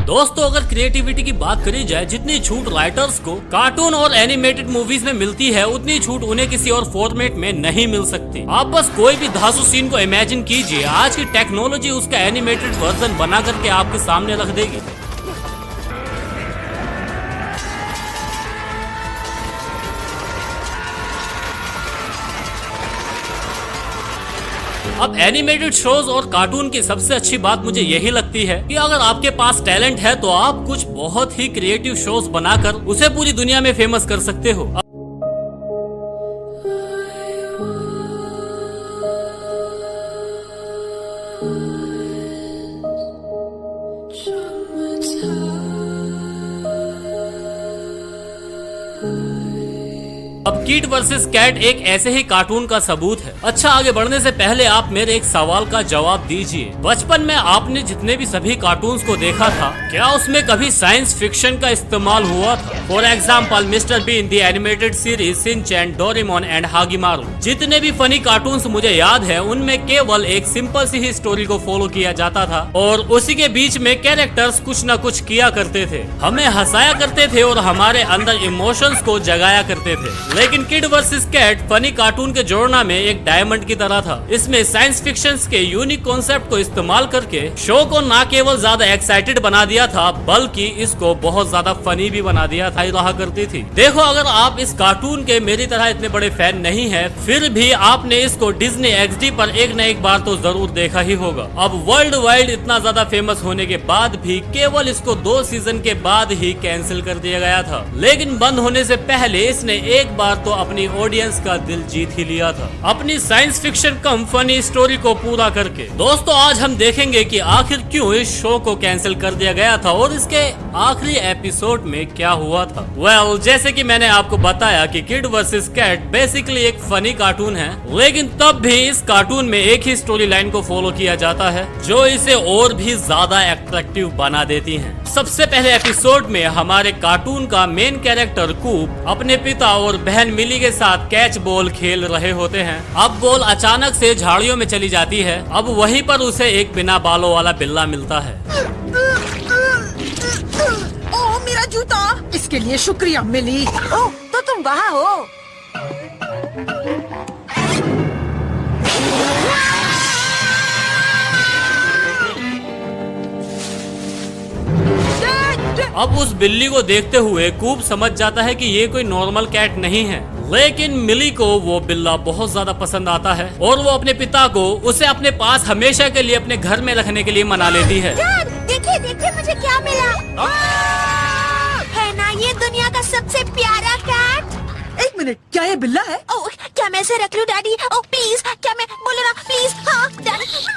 दोस्तों अगर क्रिएटिविटी की बात करी जाए, जितनी छूट राइटर्स को कार्टून और एनिमेटेड मूवीज में मिलती है उतनी छूट उन्हें किसी और फॉर्मेट में नहीं मिल सकती। आप बस कोई भी धांसू सीन को इमेजिन कीजिए, आज की टेक्नोलॉजी उसका एनिमेटेड वर्जन बना करके आपके सामने रख देगी। अब एनिमेटेड शोज और कार्टून की सबसे अच्छी बात मुझे यही लगती है कि अगर आपके पास टैलेंट है तो आप कुछ बहुत ही क्रिएटिव शोज बनाकर उसे पूरी दुनिया में फेमस कर सकते हो। अब किड वर्सेस कैट एक ऐसे ही कार्टून का सबूत है। अच्छा, आगे बढ़ने से पहले आप मेरे एक सवाल का जवाब दीजिए। बचपन में आपने जितने भी सभी कार्टून्स को देखा था, क्या उसमें कभी साइंस फिक्शन का इस्तेमाल हुआ था? For example Mister Bean, the animated series, Shinchan, Doraemon and Hagemaru. जितने भी फनी कार्टून्स मुझे याद है उनमें केवल एक सिंपल सी ही स्टोरी को फॉलो किया जाता था और उसी के बीच में कैरेक्टर्स कुछ न कुछ किया करते थे, हमें हंसाया करते थे और हमारे अंदर इमोशंस को जगाया करते थे। लेकिन kid versus cat funny cartoon के जोड़ना में एक डायमंड की तरह था। इसमें साइंस फिक्शन के यूनिक कॉन्सेप्ट को इस्तेमाल करके शो को न केवल ज्यादा एक्साइटेड बना दिया था बल्कि इसको बहुत ज्यादा फनी भी बना दिया था रहा करती थी। देखो, अगर आप इस कार्टून के मेरी तरह इतने बड़े फैन नहीं है, फिर भी आपने इसको डिज्नी XD पर एक न एक बार तो जरूर देखा ही होगा। अब वर्ल्ड वाइड इतना ज्यादा फेमस होने के बाद भी केवल इसको 2 सीजन के बाद ही कैंसिल कर दिया गया था, लेकिन बंद होने से पहले इसने एक बार तो अपनी ऑडियंस का दिल जीत ही लिया था अपनी साइंस फिक्शन कम फनी स्टोरी को पूरा करके। दोस्तों, आज हम देखेंगे कि आखिर क्यों इस शो को कैंसिल कर दिया गया था और इसके आखिरी एपिसोड में क्या हुआ था। वेल, जैसे कि मैंने आपको बताया कि किड वर्सेस कैट बेसिकली एक फनी कार्टून है, लेकिन तब भी इस कार्टून में एक ही स्टोरी लाइन को फॉलो किया जाता है जो इसे और भी ज्यादा अट्रैक्टिव बना देती है। सबसे पहले एपिसोड में हमारे कार्टून का मेन कैरेक्टर कूप अपने पिता और बहन मिली के साथ कैच बॉल खेल रहे होते हैं। अब बॉल अचानक से झाड़ियों में चली जाती है। अब वहीं पर उसे एक बिना बालों वाला बिल्ला मिलता है। ओह, मेरा जूता! इसके लिए शुक्रिया मिली। ओह, तो तुम वहाँ हो। अब उस बिल्ली को देखते हुए कूप समझ जाता है कि ये कोई नॉर्मल कैट नहीं है, लेकिन मिली को वो बिल्ला बहुत ज्यादा पसंद आता है और वो अपने पिता को उसे अपने पास हमेशा के लिए अपने घर में रखने के लिए मना लेती है। देखिए देखिए मुझे क्या मिला। है ना ये दुनिया का सबसे प्यारा कैट। एक मिनट, क्या ये बिल्ला है? ओह, क्या मैं इसे रख लूं डैडी? ओह प्लीज, क्या मैं बोले ना प्लीज। हाँ डैडी।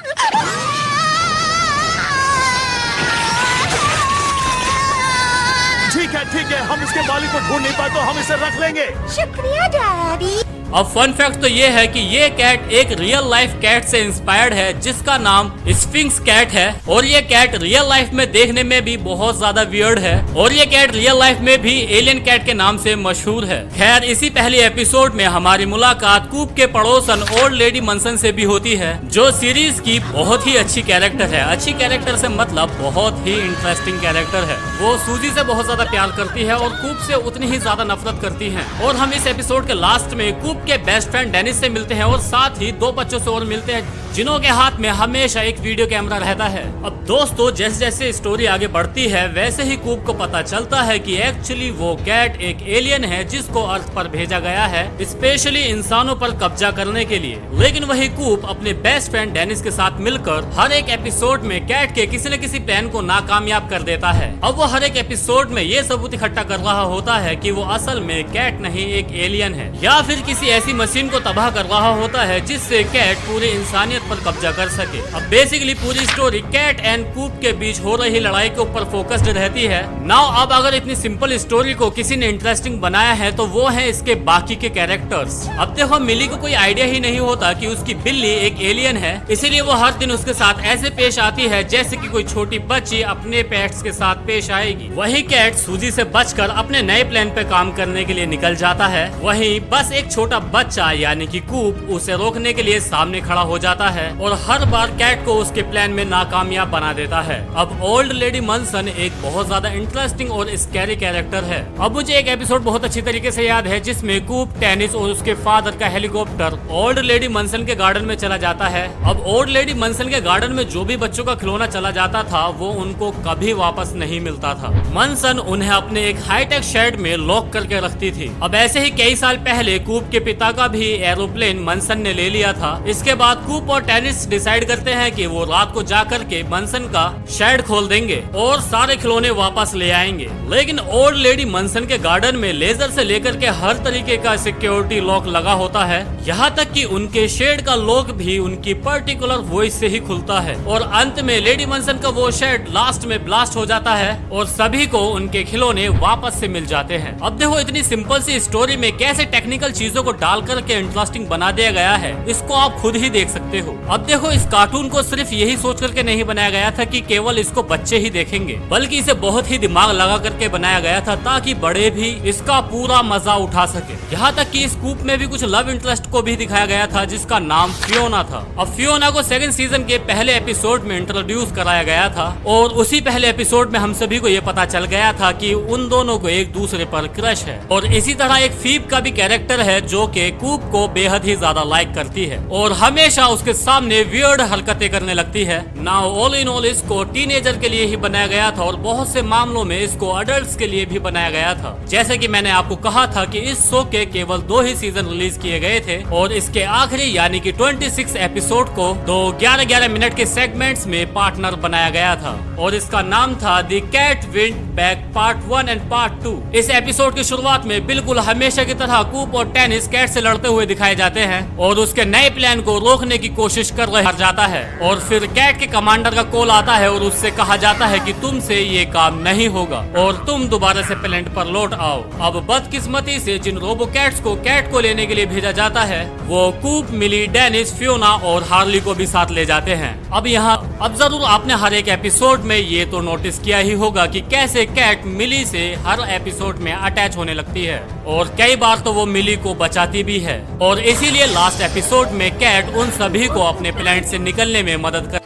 ठीक है, हम इसके मालिक को ढूंढ नहीं पाए तो हम इसे रख लेंगे। शुक्रिया डैडी। अब फन फैक्ट तो ये है कि ये कैट एक रियल लाइफ कैट से इंस्पायर्ड है जिसका नाम स्फिंक्स कैट है और ये कैट रियल लाइफ में देखने में भी बहुत ज्यादा वियर्ड है और ये कैट रियल लाइफ में भी एलियन कैट के नाम से मशहूर है। खैर, इसी पहले एपिसोड में हमारी मुलाकात कूप के पड़ोसन ओल्ड लेडी मनसन से भी होती है जो सीरीज की बहुत ही अच्छी कैरेक्टर है। अच्छी कैरेक्टर से मतलब बहुत ही इंटरेस्टिंग कैरेक्टर है। वो सूजी से बहुत ज्यादा प्यार करती है और कूप से उतनी ही ज्यादा नफरत करती है। और हम इस एपिसोड के लास्ट में कूप के बेस्ट फ्रेंड डेनिस से मिलते हैं और साथ ही 2 बच्चों से और मिलते हैं जिन्हों के हाथ में हमेशा एक वीडियो कैमरा रहता है। अब दोस्तों, जैसे जैसे स्टोरी आगे बढ़ती है वैसे ही कूप को पता चलता है कि एक्चुअली वो कैट एक एलियन है जिसको अर्थ पर भेजा गया है स्पेशली इंसानों पर कब्जा करने के लिए। लेकिन वही कूप अपने बेस्ट फ्रेंड डेनिस के साथ मिलकर हर एक एपिसोड में कैट के किसी न किसी प्लान को नाकामयाब कर देता है। अब वो हर एक एपिसोड में ये सबूत इकट्ठा कर रहा होता है कि वो असल में कैट नहीं एक एलियन है या फिर किसी ऐसी मशीन को तबाह कर रहा होता है जिससे कैट पूरी इंसानियत पर कब्जा कर सके। अब बेसिकली पूरी स्टोरी कैट एंड कूप के बीच हो रही लड़ाई के ऊपर फोकस्ड रहती है। नाउ अब अगर इतनी सिंपल स्टोरी को किसी ने इंटरेस्टिंग बनाया है तो वो है इसके बाकी के कैरेक्टर्स। अब देखो, मिली को कोई आइडिया ही नहीं होता कि उसकी बिल्ली एक एलियन है, इसीलिए वो हर दिन उसके साथ ऐसे पेश आती है जैसे कि कोई छोटी बच्ची अपने पेट्स के साथ पेश आएगी। वही कैट सूजी से बचकर अपने नए प्लान पे काम करने के लिए निकल जाता है। वहीं बस एक छोटा बच्चा यानी कि कूप उसे रोकने के लिए सामने खड़ा हो जाता है और हर बार कैट को उसके प्लान में नाकामयाब बना देता है। अब ओल्ड लेडी मनसन एक बहुत ज्यादा इंटरेस्टिंग और स्कैरी कैरेक्टर है। अब मुझे एक एपिसोड बहुत अच्छी तरीके से याद है जिसमें कूप, टेनिस और उसके फादर का हेलीकॉप्टर ओल्ड लेडी मनसन के गार्डन में चला जाता है। अब ओल्ड लेडी मनसन के गार्डन में जो भी बच्चों का खिलौना चला जाता था वो उनको कभी वापस नहीं मिलता था। मनसन उन्हें अपने एक हाईटेक शेड में लॉक करके रखती थी। अब ऐसे ही कई साल पहले कूप के पिता का भी एरोप्लेन मनसन ने ले लिया था। इसके बाद कूप और टेनिस डिसाइड करते हैं कि वो रात को जाकर के मनसन का शेड खोल देंगे और सारे खिलौने वापस ले आएंगे। लेकिन ओल्ड लेडी मनसन के गार्डन में लेजर से लेकर के हर तरीके का सिक्योरिटी लॉक लगा होता है, यहाँ तक कि उनके शेड का लॉक भी उनकी पर्टिकुलर वॉइस से ही खुलता है। और अंत में लेडी मनसन का वो शेड लास्ट में ब्लास्ट हो जाता है और सभी को उनके खिलौने वापस से मिल जाते हैं। अब देखो इतनी सिंपल सी स्टोरी में कैसे टेक्निकल चीजों को डाल करके इंटरेस्टिंग बना दिया गया है, इसको आप खुद ही देख सकते हो। अब देखो इस कार्टून को सिर्फ यही सोच करके नहीं बनाया गया था कि केवल इसको बच्चे ही देखेंगे, बल्कि इसे बहुत ही दिमाग लगा करके बनाया गया था ताकि बड़े भी इसका पूरा मजा उठा सके। यहाँ तक कि इस कूप में भी कुछ लव इंटरेस्ट को भी दिखाया गया था जिसका नाम फियोना था। अब फियोना को सेकंड सीजन के पहले एपिसोड में इंट्रोड्यूस कराया गया था और उसी पहले एपिसोड में हम सभी को ये पता चल गया था कि उन दोनों को एक दूसरे पर क्रश है। और इसी तरह एक फीब का भी कैरेक्टर है जो कि कूप को बेहद ही ज्यादा लाइक करती है और हमेशा उसके सामने वियर्ड हरकतें करने लगती है। नाउ ऑल इन ऑल इसको टीनेजर के लिए ही बनाया गया था और बहुत से मामलों में इसको अडल्ट्स के लिए भी बनाया गया था। जैसे कि मैंने आपको कहा था कि इस शो के केवल 2 ही सीजन रिलीज किए गए थे और इसके आखिरी यानी कि 26 एपिसोड को 2 11-11 मिनट के सेगमेंट्स में पार्टनर बनाया गया था और इसका नाम था the cat went back part 1 and part 2। इस एपिसोड की शुरुआत में बिल्कुल हमेशा की तरह कूप और टेनिस कैट से लड़ते हुए दिखाए जाते हैं और उसके नए प्लान को रोकने की कोशिश कर रह जाता है और फिर कैट के कमांडर का कॉल आता है और उससे कहा जाता है कि तुमसे ये काम नहीं होगा और तुम दोबारा से प्लेनेट पर लौट आओ। अब बदकिस्मती से जिन रोबो कैट्स को कैट को लेने के लिए भेजा जाता है वो कूप, मिली, डेनिस, फियोना और हार्ली को भी साथ ले जाते हैं। अब जरूर आपने हर एक एपिसोड में ये तो नोटिस किया ही होगा कि कैसे कैट मिली से हर एपिसोड में अटैच होने लगती है और कई बार तो वो मिली को बचाती भी है और इसीलिए लास्ट एपिसोड में कैट उन सभी को अपने प्लेनेट से निकलने में मदद कर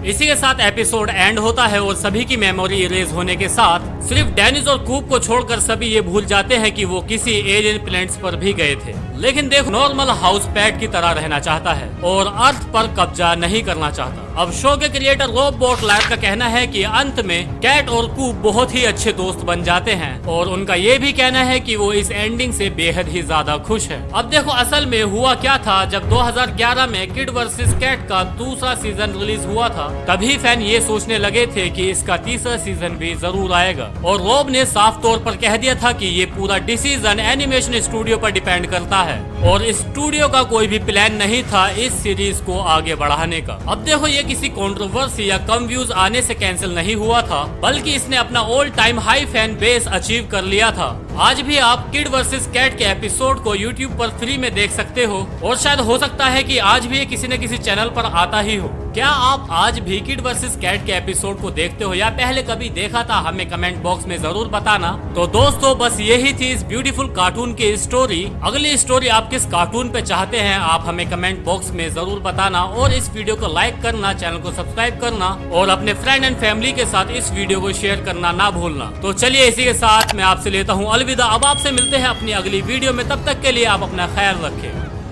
इसी के साथ एपिसोड एंड होता है और सभी की मेमोरी इरेज होने के साथ सिर्फ डेनिस और कूप को छोड़कर सभी ये भूल जाते हैं कि वो किसी एलियन प्लैनेट्स पर भी गए थे। लेकिन देखो नॉर्मल हाउस पेट की तरह रहना चाहता है और अर्थ पर कब्जा नहीं करना चाहता। अब शो के क्रिएटर रॉब बोटलैंड का कहना है कि अंत में कैट और कूप बहुत ही अच्छे दोस्त बन जाते हैं और उनका ये भी कहना है कि वो इस एंडिंग से बेहद ही ज्यादा खुश है। अब देखो असल में हुआ क्या था, जब 2011 में किड वर्सेस कैट का दूसरा सीजन रिलीज हुआ था तभी फैन ये सोचने लगे थे कि इसका तीसरा सीजन भी जरूर आएगा और रॉब ने साफ तौर पर कह दिया था कि ये पूरा डिसीजन एनिमेशन स्टूडियो पर डिपेंड करता है और स्टूडियो का कोई भी प्लान नहीं था इस सीरीज को आगे बढ़ाने का। अब देखो ये किसी कंट्रोवर्सी या कम व्यूज आने से कैंसिल नहीं हुआ था बल्कि इसने अपना all time high fan base achieve कर लिया था। आज भी आप किड वर्सेस कैट के एपिसोड को YouTube पर फ्री में देख सकते हो और शायद हो सकता है कि आज भी ये किसी न किसी चैनल पर आता ही हो। क्या आप आज भी किड वर्सेस कैट के एपिसोड को देखते हो या पहले कभी देखा था, हमें कमेंट बॉक्स में जरूर बताना। तो दोस्तों बस यही थी इस ब्यूटीफुल कार्टून की स्टोरी। अगली स्टोरी आप किस कार्टून पे चाहते हैं आप हमें कमेंट बॉक्स में जरूर बताना और इस वीडियो को लाइक करना, चैनल को सब्सक्राइब करना और अपने फ्रेंड एंड फैमिली के साथ इस वीडियो को शेयर करना ना भूलना। तो चलिए इसी के साथ मैं आपसे लेता हूँ अलविदा। अब आपसे मिलते हैं अपनी अगली वीडियो में, तब तक के लिए आप अपना ख्याल रखें।